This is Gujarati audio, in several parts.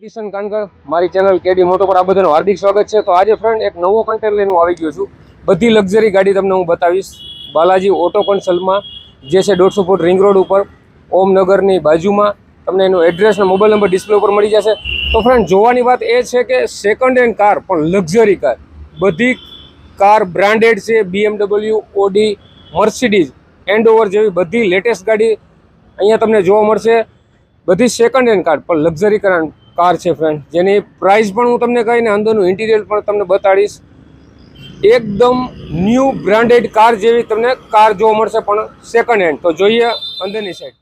કિશન કાનગર મારી ચેનલ કેડી મોટો પર આ બધાનું હાર્દિક સ્વાગત છે। તો આજે ફ્રેન્ડ એક નવો કન્ટેન્ટ લઈને આવી ગયો છું। બધી લક્ઝરી ગાડી તમને હું બતાવીશ બાલાજી ઓટો કન્સલ્ટમાં, જે છે 150 ફૂટ રિંગ રોડ ઉપર ઓમનગરની બાજુમાં। તમને એનું એડ્રેસ અને મોબાઈલ નંબર ડિસ્પ્લે ઉપર મળી જશે। તો ફ્રેન્ડ જોવાની વાત એ છે કે સેકન્ડ હેન્ડ કાર પણ લક્ઝરી કાર, બધી કાર બ્રાન્ડેડ છે। BMW, ઓડી, મર્સિડીઝ, એન્ડોવર જેવી બધી લેટેસ્ટ ગાડી અહીંયા તમને જોવા મળશે। બધી સેકન્ડ હેન્ડ કાર પણ લક્ઝરી કાર છે ફ્રેન્ડ, જેની પ્રાઇસ પણ હું તમને કહીને અંદરનું ઇન્ટિરિયર પણ તમને બતાડીશ। એકદમ ન્યૂ બ્રાન્ડેડ કાર જેવી તમને કાર જોવા મળશે પણ સેકન્ડ હેન્ડ। તો જોઈએ અંદરની સાઈડ।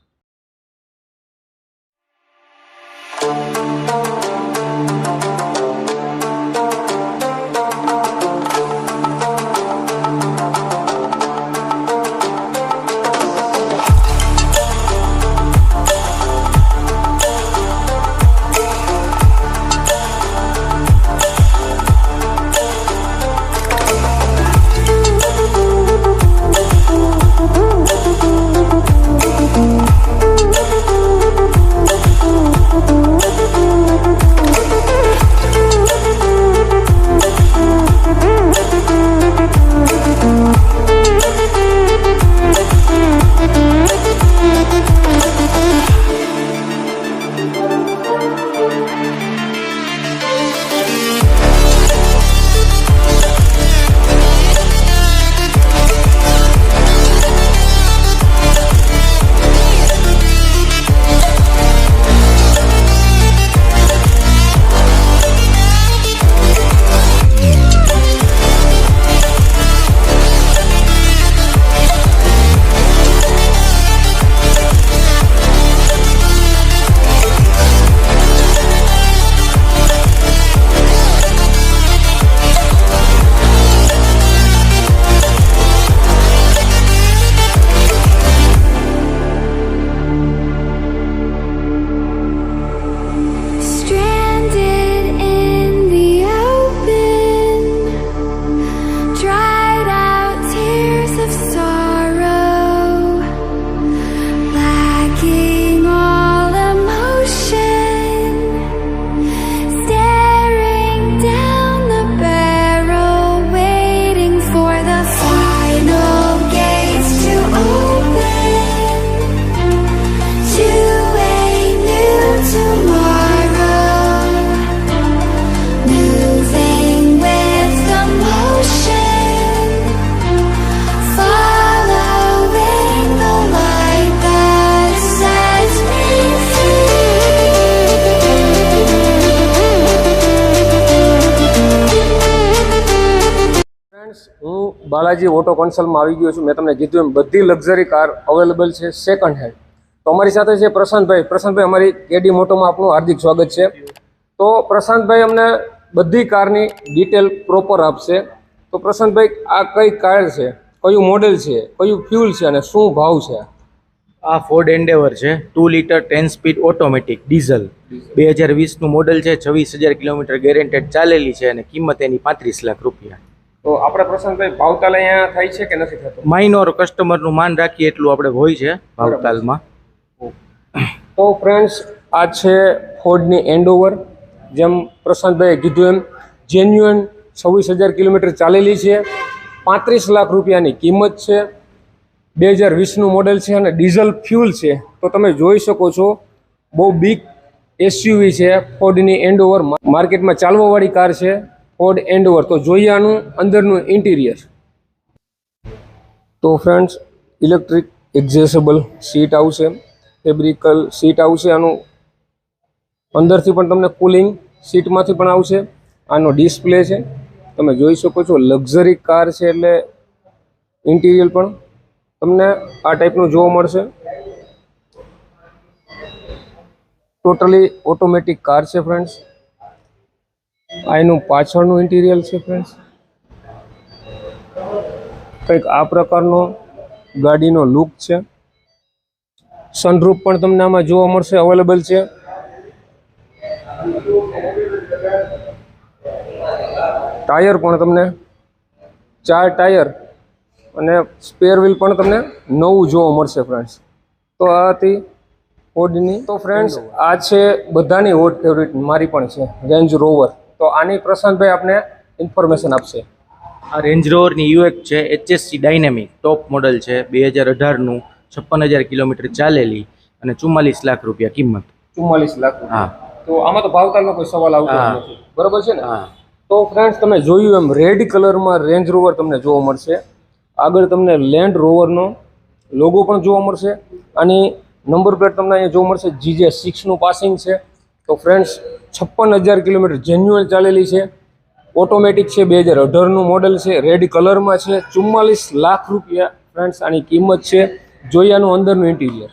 હું બાલાજી ઓટો કન્સલ્ટમાં આવી ગયો છું। મેં તમને કીધું એમ બધી લક્ઝરી કાર અવેલેબલ છે સેકન્ડ હેન્ડ। તો અમારી સાથે છે પ્રશાંતભાઈ। અમારી કેડી મોટોમાં આપનું હાર્દિક સ્વાગત છે। તો પ્રશાંતભાઈ અમને બધી કારની ડિટેલ પ્રોપર આપશે। તો પ્રશાંતભાઈ, આ કઈ કાર છે, કયું મોડેલ છે, કયું ફ્યુલ છે અને શું ભાવ છે? આ ફોર્ડ એન્ડેવર છે, 2 લીટર 10 સ્પીડ ઓટોમેટિક ડીઝલ, 2020નું મોડેલ છે, 26,000 કિલોમીટર ગેરેન્ટેડ ચાલેલી છે અને કિંમત એની 35 લાખ રૂપિયા। તો આપણે પ્રશાંતભાઈ ભાવતાલ અહીંયા થાય છે કે નથી થતો? માઇનોર કસ્ટમરનું માન રાખીએ એટલું આપણે હોય છે ભાવતાલમાં। તો ફ્રેન્ડ્સ, આ છે ફોર્ડની એન્ડોવર, જેમ પ્રશાંતભાઈએ કીધું એમ જેન્યુઅન 26,000 કિલોમીટર ચાલેલી છે, 35 લાખ રૂપિયાની કિંમત છે, 2020નું મોડેલ છે અને ડીઝલ ફ્યુલ છે। તો તમે જોઈ શકો છો બહુ બિગ એસયુવી છે ફોર્ડની એન્ડોવર, માર્કેટમાં ચાલવાવાળી કાર છે ફોર્ડ એન્ડોવર। તો જોઈએ આનું અંદરનું ઇન્ટિરિયર। તો ફ્રેન્ડ્સ, ઇલેક્ટ્રિક એડજસ્ટેબલ સીટ આવશે, ફેબ્રિકલ સીટ આવશે, આનું અંદરથી પણ તમને કુલિંગ સીટમાંથી પણ આવશે। આનો ડિસ્પ્લે છે, તમે જોઈ શકો છો લક્ઝરી કાર છે એટલે ઇન્ટિરિયર પણ તમને આ ટાઈપનું જોવા મળશે। ટોટલી ઓટોમેટિક કાર છે ફ્રેન્ડ્સ। આ એનું પાછળનું ઇન્ટિરિયર છે ફ્રેન્ડ્સ, કંઈક આ પ્રકારનો ગાડીનો લુક છે। સનરૂફ પણ તમને આમાં જોવા મળશે, અવેલેબલ છે। ટાયર પણ તમને 4 ટાયર અને સ્પેર વ્હીલ પણ તમને નવું જોવા મળશે ફ્રેન્ડ્સ। તો આ હતી ફોર્ડની. તો ફ્રેન્ડ્સ આ છે બધાની હોટ ફેવરિટ, મારી પણ છે, રેન્જ રોવર. તો આની પ્રશાંતભાઈ આપને ઇન્ફોર્મેશન આપશે. આ રેન્જ રોવરની યુએક છે HSC ડાયનેમિક ટોપ મોડલ છે 2018નું, 56,000 કિલોમીટર ચાલેલી અને 44 લાખ રૂપિયા કિંમત. 44 લાખ. હા. તો આમાં તો ભાવતાલનો કોઈ સવાલ આવતો જ હા. નથી, બરોબર છે ને? હા. તો ફ્રેન્ડ્સ તમે જોયું એમ રેડ કલરમાં રેન્જ રોવર તમને જોવા મળશે. આગળ તમને લેન્ડ રોવરનો લોગો પણ જોવા મળશે. અને નંબર પ્લેટ તમને અહીંયા જોવા મળશે, GJ6નું પાસિંગ છે. તો ફ્રેન્ડ્સ 56,000 કિલોમીટર જેન્યુઅલ ચાલેલી છે, ઓટોમેટિક છે, 2018નું મોડલ છે, રેડ કલરમાં છે, 44 લાખ રૂપિયા ફ્રેન્ડ્સ આની કિંમત છે. જોઈએ આનું અંદરનું ઇન્ટિરિયર.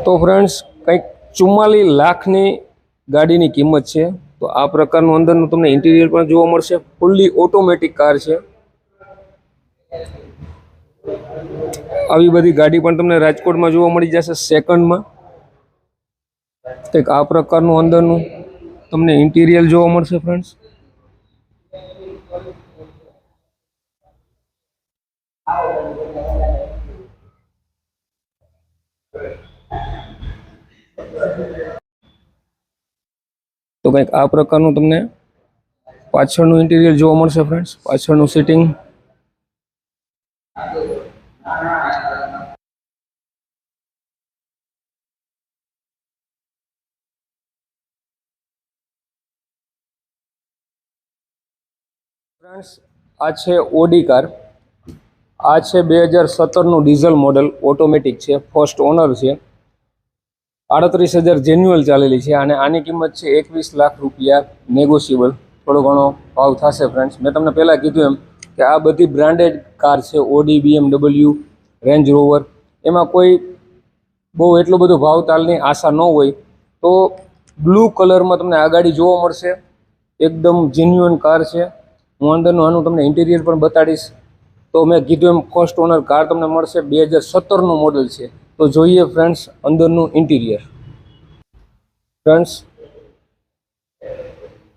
તો ફ્રેન્ડ્સ કંઈક 44 લાખની ગાડીની કિંમત છે. તો આ પ્રકારનું અંદરનું તમને ઇન્ટિરિયર પણ જોવા મળશે. ફૂલ્લી ઓટોમેટિક કાર છે. આવી બધી ગાડી પણ તમને રાજકોટમાં જોવા મળી જશે સેકન્ડમાં. કંઈક આ પ્રકારનું અંદરનું તમને ઇન્ટિરિયર જોવા મળશે ફ્રેન્ડ્સ. તો કંઈક આ પ્રકારનું તમને પાછળનું ઇન્ટિરિયર જોવા મળશે ફ્રેન્ડ્સ. પાછળનું સીટિંગ. ફ્રેન્ડ્સ આ છે ઓડી કાર. આ છે 2017નું ડીઝલ મોડલ, ઓટોમેટિક છે, ફર્સ્ટ ઓનર છે, 38,000 જેન્યુઅલ ચાલેલી છે. અને આની કિંમત છે 21 લાખ રૂપિયા, નેગોશિયેબલ થોડો ઘણો ભાવ થશે ફ્રેન્ડ્સ. મેં તમને પહેલાં કીધું એમ કે આ બધી બ્રાન્ડેડ કાર છે, ઓડી, BMW, રેન્જ રોવર. એમાં કોઈ બહુ એટલો બધો ભાવ તાલની આશા ન હોય. તો બ્લુ કલરમાં તમને આ ગાડી જોવા મળશે. એકદમ જેન્યુઅન કાર છે. હું અંદરનું આનું તમને ઇન્ટિરિયર પણ બતાડીશ. તો મેં કીધું એમ ફર્સ્ટ ઓનર કાર તમને મળશે, 2017નું મોડલ છે. તો જોઈએ ફ્રેન્ડ્સ અંદરનું ઇન્ટિરિયર. ફ્રેન્ડ્સ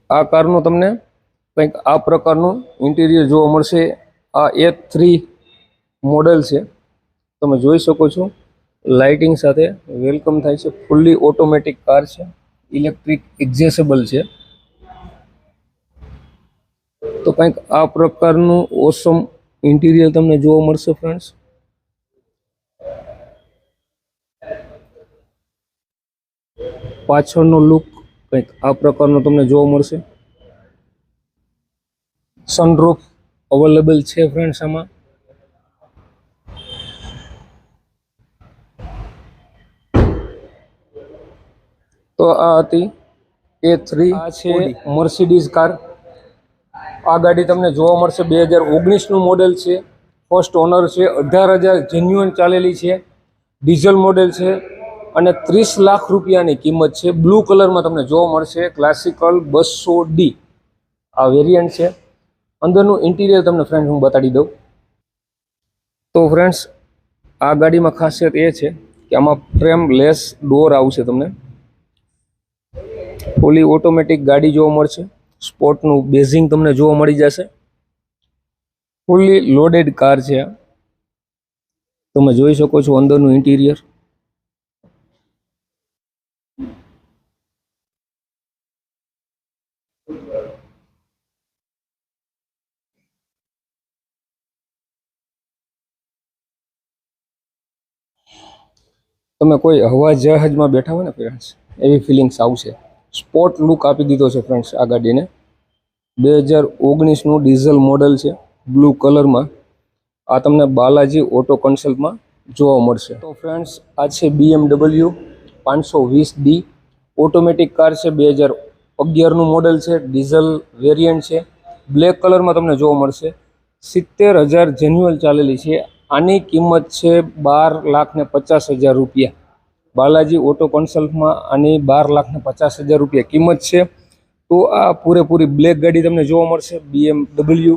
આ કારનું તમને કંઈક આ પ્રકારનું ઇન્ટિરિયર જોવા મળશે. આ A3 મોડલ છે, તમે જોઈ શકો છો. લાઇટિંગ સાથે વેલકમ થાય છે. ફૂલ્લી ઓટોમેટિક કાર છે, ઇલેક્ટ્રિક એક્ઝેસેબલ છે. તો કંઈક આ પ્રકારનું ઓસમ ઇન્ટિરિયર તમને જોવા મળશે ફ્રેન્ડ્સ. પાછળનો લુક કંઈક આ પ્રકારનો તમને જોવા મળશે. સનરૂફ અવેલેબલ છે ફ્રેન્ડ્સ આમાં. તો આ હતી A3. આ છે મર્સિડીઝ કાર. આ ગાડી તમને જોવા મળશે, 2019નું મોડેલ છે, ફર્સ્ટ ઓનર છે, 18,000 જેન્યુઅન ચાલેલી છે, ડીઝલ મોડેલ છે. અને 30 લાખ રૂપિયાની કિંમત છે. બ્લુ કલરમાં તમને જોવા મળશે, ક્લાસિકલ 200D આ વેરિયન્ટ છે. અંદરનું ઇન્ટિરિયર તમને ફ્રેન્ડ હું બતાડી દઉં. તો ફ્રેન્ડ્સ આ ગાડીમાં ખાસિયત એ છે કે આમાં ફ્રેમ લેસ ડોર આવશે તમને. ફૂલી ઓટોમેટિક ગાડી જોવા મળશે. સ્પોર્ટનું બેઝિંગ તમને જોવા મળી જશે. ફૂલ્લી લોડેડ કાર છે આ. તમે જોઈ શકો છો અંદરનું ઇન્ટિરિયર. તમે કોઈ હવા જહાજમાં બેઠા હોય ને ફ્રેન્ડ્સ, એવી ફિલિંગ્સ આવશે. સ્પોર્ટ લુક આપી દીધો છે ફ્રેન્ડ્સ આ ગાડીને. 2019નું ડીઝલ મોડલ છે, બ્લુ કલરમાં. આ તમને બાલાજી ઓટો કન્સલ્ટમાં જોવા મળશે. તો ફ્રેન્ડ્સ આ છે BMW 520D ઓટોમેટિક કાર છે, 2011નું મોડલ છે, ડીઝલ વેરિયન્ટ છે, બ્લેક કલરમાં તમને જોવા મળશે. 70,000 જેન્યુઅલ ચાલેલી છે. આની કિંમત છે 12,50,000 રૂપિયા. બાલાજી ઓટો કન્સલ્ટમાં આની 12,50,000 રૂપિયા કિંમત છે. તો આ પૂરેપૂરી બ્લેક ગાડી તમને જોવા મળશે. BMW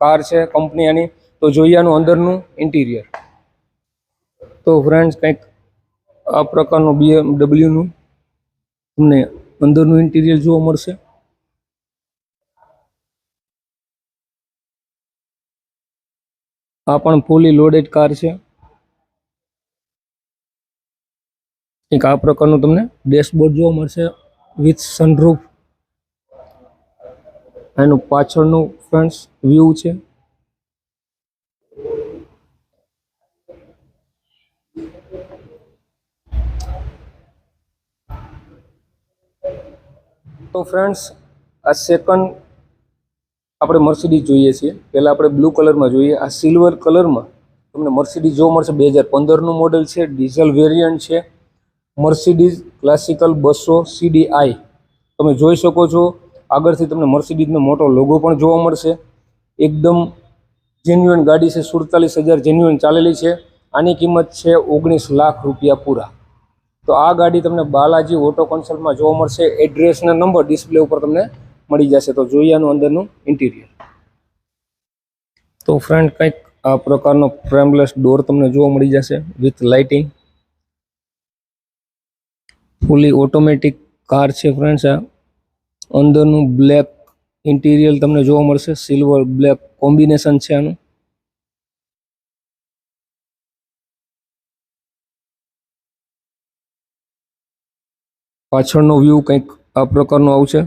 કાર છે કંપની આની. તો જોઈએ આનું અંદરનું ઇન્ટિરિયર. તો ફ્રેન્ડ્સ કંઈક આ પ્રકારનું BMWનું તમને અંદરનું ઇન્ટિરિયર જોવા મળશે. આ પણ ફૂલી લોડેડ કાર છે. એક આ પ્રકારનું તમને ડેશબોર્ડ જોવા મળશે વિથ સનરૂફ. એનું પાછળનું ફ્રન્ટ વ્યૂ છે. તો ફ્રેન્ડ્સ, આ સેકન્ડ આપણે મર્સિડીઝ જોઈએ છીએ. પહેલાં આપણે બ્લુ કલરમાં જોઈએ. આ સિલ્વર કલરમાં તમને મર્સિડીઝ જોવા મળશે. 2015નું મોડલ છે, ડીઝલ વેરિયન્ટ છે. મર્સિડીઝ ક્લાસિકલ 200 CDI તમે જોઈ શકો છો. આગળથી તમને મર્સિડીઝનો મોટો લોગો પણ જોવા મળશે. એકદમ જેન્યુઅન ગાડી છે. 47,000 જેન્યુઅન ચાલેલી છે. આની કિંમત છે 19 લાખ રૂપિયા પૂરા. તો આ ગાડી તમને બાલાજી ઓટો કન્સલ્ટમાં જોવા મળશે. એડ્રેસના નંબર ડિસ્પ્લે ઉપર તમને મળી જશે. તો જોઈએ આનું અંદરનું ઇન્ટિરિયર. તો ફ્રન્ટ કંઈક આ પ્રકારનો ફ્રેમલેસ ડોર તમને જોવા મળી જશે વિથ લાઇટિંગ. ફૂલી ઓટોમેટિક કાર છે ફ્રેન્ડ્સ. આ અંદરનું બ્લેક ઇન્ટિરિયર તમને જોવા મળશે. સિલ્વર બ્લેક કોમ્બિનેશન છે આનું. પાછળનો વ્યૂ કંઈક આ પ્રકારનો આવશે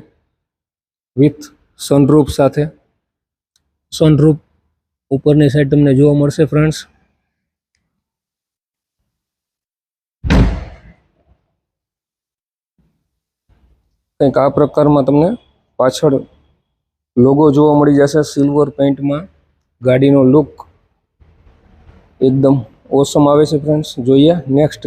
વિથ સનરૂફ સાથે. સનરૂફ ઉપરની સાઈડ તમને જોવા મળશે ફ્રેન્ડ્સ. કંઈક આ પ્રકારમાં તમને પાછળ લોગો જોવા મળી જશે સિલ્વર પેઇન્ટમાં. ગાડીનો લુક એકદમ ઓસમ આવે છે ફ્રેન્ડ્સ. જોઈએ નેક્સ્ટ.